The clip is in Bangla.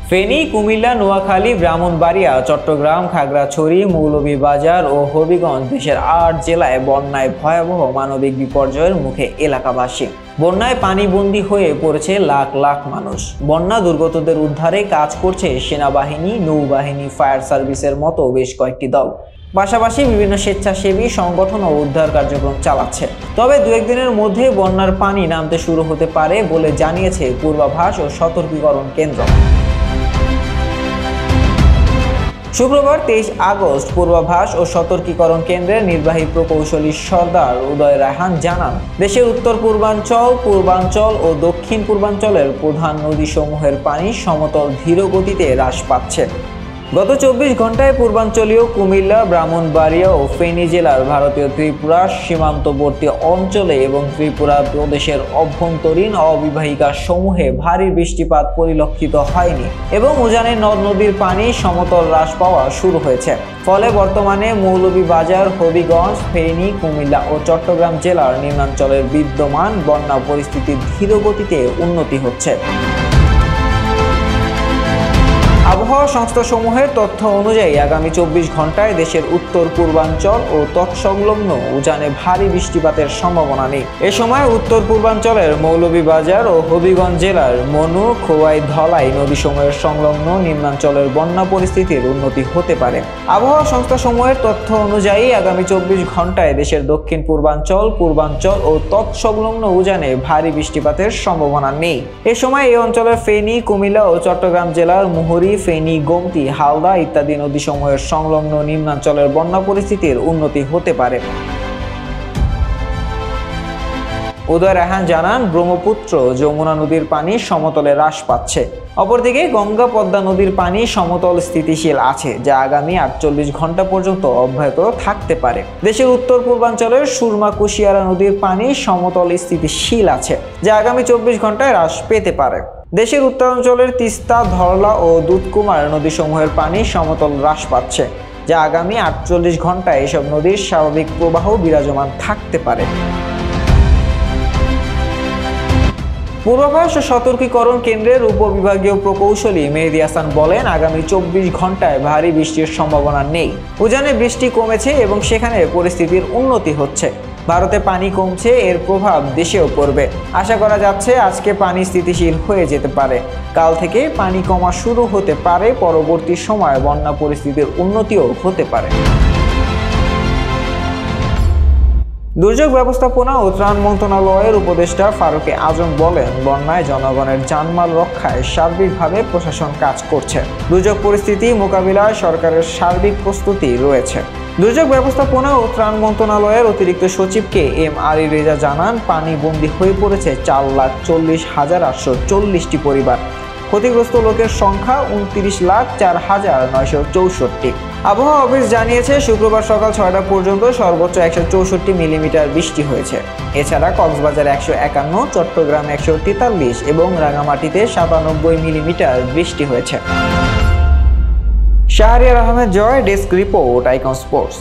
ফেনী, কুমিল্লা, নোয়াখালী, ব্রাহ্মণবাড়িয়া, চট্টগ্রাম, খাগড়াছড়ি, মৌলভীবাজার ও হবিগঞ্জ দেশের ৮ জেলায় বন্যায় ভয়াবহ মানবিক বিপর্যয়ের মুখে এলাকাবাসী। বন্যায় পানিবন্দী হয়ে পড়েছে লাখ লাখ মানুষ। বন্যা দুর্গতদের উদ্ধারে কাজ করছে সেনাবাহিনী, নৌবাহিনী, ফায়ার সার্ভিসের মতো বেশ কয়েকটি দল। পাশাপাশি বিভিন্ন স্বেচ্ছাসেবী সংগঠন ও উদ্ধার কার্যক্রম চালাচ্ছে। তবে দু একদিনের মধ্যে বন্যার পানি নামতে শুরু হতে পারে বলে জানিয়েছে পূর্বাভাস ও সতর্কীকরণ কেন্দ্র। শুক্রবার ২৩ আগস্ট পূর্বাভাস ও সতর্কীকরণ কেন্দ্রের নির্বাহী প্রকৌশলী সর্দার উদয় রায়হান জানান, দেশের উত্তর পূর্বাঞ্চল, পূর্বাঞ্চল ও দক্ষিণ পূর্বাঞ্চলের প্রধান নদীসমূহের পানি সমতল ধীর গতিতে হ্রাস পাচ্ছে। গত ২৪ ঘন্টায় পূর্বাঞ্চলীয় কুমিল্লা, ব্রাহ্মণবাড়িয়া ও ফেনী জেলার ভারতীয় ত্রিপুরা সীমান্তবর্তী অঞ্চলে এবং ত্রিপুরা প্রদেশের অভ্যন্তরীণ অবিবাহিকা সমূহে ভারী বৃষ্টিপাত পরিলক্ষিত হয়নি এবং উজানে নদ নদীর পানি সমতল হ্রাস পাওয়া শুরু হয়েছে। ফলে বর্তমানে মৌলভীবাজার, হবিগঞ্জ, ফেনী, কুমিল্লা ও চট্টগ্রাম জেলার নিম্নাঞ্চলের বিদ্যমান বন্যা পরিস্থিতির ধীর গতিতে উন্নতি হচ্ছে। আবহাওয়া সংস্থাসমূহের তথ্য অনুযায়ী আগামী ২৪ ঘন্টায় দেশের উত্তর পূর্বাঞ্চল ও তৎসংলগ্ন উজানে ভারী বৃষ্টিপাতের সম্ভাবনা নেই। এ সময় উত্তর পূর্বাঞ্চলের মৌলভীবাজার ও হবিগঞ্জ জেলার মনু, খোয়াই, ধলাই নদীসমূহের সংলগ্ন নিম্নাঞ্চলের বন্যা পরিস্থিতির উন্নতি হতে পারে। আবহাওয়া সংস্থাসমূহের তথ্য অনুযায়ী আগামী ২৪ ঘন্টায় দেশের দক্ষিণ পূর্বাঞ্চল, পূর্বাঞ্চল ও তৎসংলগ্ন উজানে ভারী বৃষ্টিপাতের সম্ভাবনা নেই। এ সময় এই অঞ্চলের ফেনী, কুমিল্লা ও চট্টগ্রাম জেলার মুহুরী, ফেনী, গোমতী, হালদা ইত্যাদি নদীসমূহের সংলগ্ন নিম্নাঞ্চলের বন্যা পরিস্থিতির উন্নতি হতে পারে। উদয় রায়হান জানান, ব্রহ্মপুত্র, যমুনা নদীর পানি সমতলে হ্রাস পাচ্ছে। অপরদিকে গঙ্গা, পদ্মা নদীর পানি সমতল স্থিতিশীল আছে, যা আগামী ৪৮ ঘন্টা পর্যন্ত অব্যাহত থাকতে পারে। দেশের উত্তর পূর্বাঞ্চলের সুরমা, কুশিয়ারা নদীর পানি সমতল স্থিতিশীল আছে, যা আগামী ২৪ ঘন্টায় হ্রাস পেতে পারে। দেশের উত্তরাঞ্চলের তিস্তা, ধরলা ও দুধকুমার নদীসমূহের পানি সমতল হ্রাস পাচ্ছে, যা আগামী ৪৮ ঘন্টায় এসব নদীর স্বাভাবিক প্রবাহ বিরাজমান থাকতে পারে। পূর্বাভাস ও সতর্কীকরণ কেন্দ্রের উপবিভাগীয় প্রকৌশলী মেহেদী হাসান বলেন, আগামী ২৪ ঘন্টায় ভারী বৃষ্টির সম্ভাবনা নেই। উজানে বৃষ্টি কমেছে এবং সেখানে পরিস্থিতির উন্নতি হচ্ছে। ভারতে পানি কমছে, এর প্রভাব দেশেও পড়বে। আশা করা যাচ্ছে আজকে পানি স্থিতিশীল হয়ে যেতে পারে। কাল থেকে পানি কমা শুরু হতে পারে। পরবর্তী সময়ে বন্যা পরিস্থিতির উন্নতিও হতে পারে। দুর্যোগ ব্যবস্থাপনা ও ত্রাণ মন্ত্রণালয়ের উপদেষ্টা ফারুক আজম বলেন, বন্যায় জনগণের জানমাল রক্ষায় সার্বিকভাবে প্রশাসন কাজ করছে। দুর্যোগ পরিস্থিতি মোকাবিলায় সরকারের সার্বিক প্রস্তুতি রয়েছে। দুর্যোগ ব্যবস্থাপনা ও ত্রাণ মন্ত্রণালয়ের অতিরিক্ত সচিবকে এম আলী রেজা জানান, পানিবন্দী হয়ে পড়েছে ৪,৪০,৮৪০টি পরিবার। ক্ষতিগ্রস্ত লোকের সংখ্যা ২৯,০৪,৯৬৪। আবহাওয়া অফিস জানিয়েছে, শুক্রবার সকাল ৬টা পর্যন্ত সর্বোচ্চ ১৬৪ মিলিমিটার বৃষ্টি হয়েছে। এছাড়া কক্সবাজার ১৫১, চট্টগ্রাম ১৪৩ এবং রাঙামাটিতে ৯৭ মিলিমিটার বৃষ্টি হয়েছে। শাহরিয়ার আহমেদ জয়, ডেস্ক রিপোর্ট, আইকন স্পোর্টস।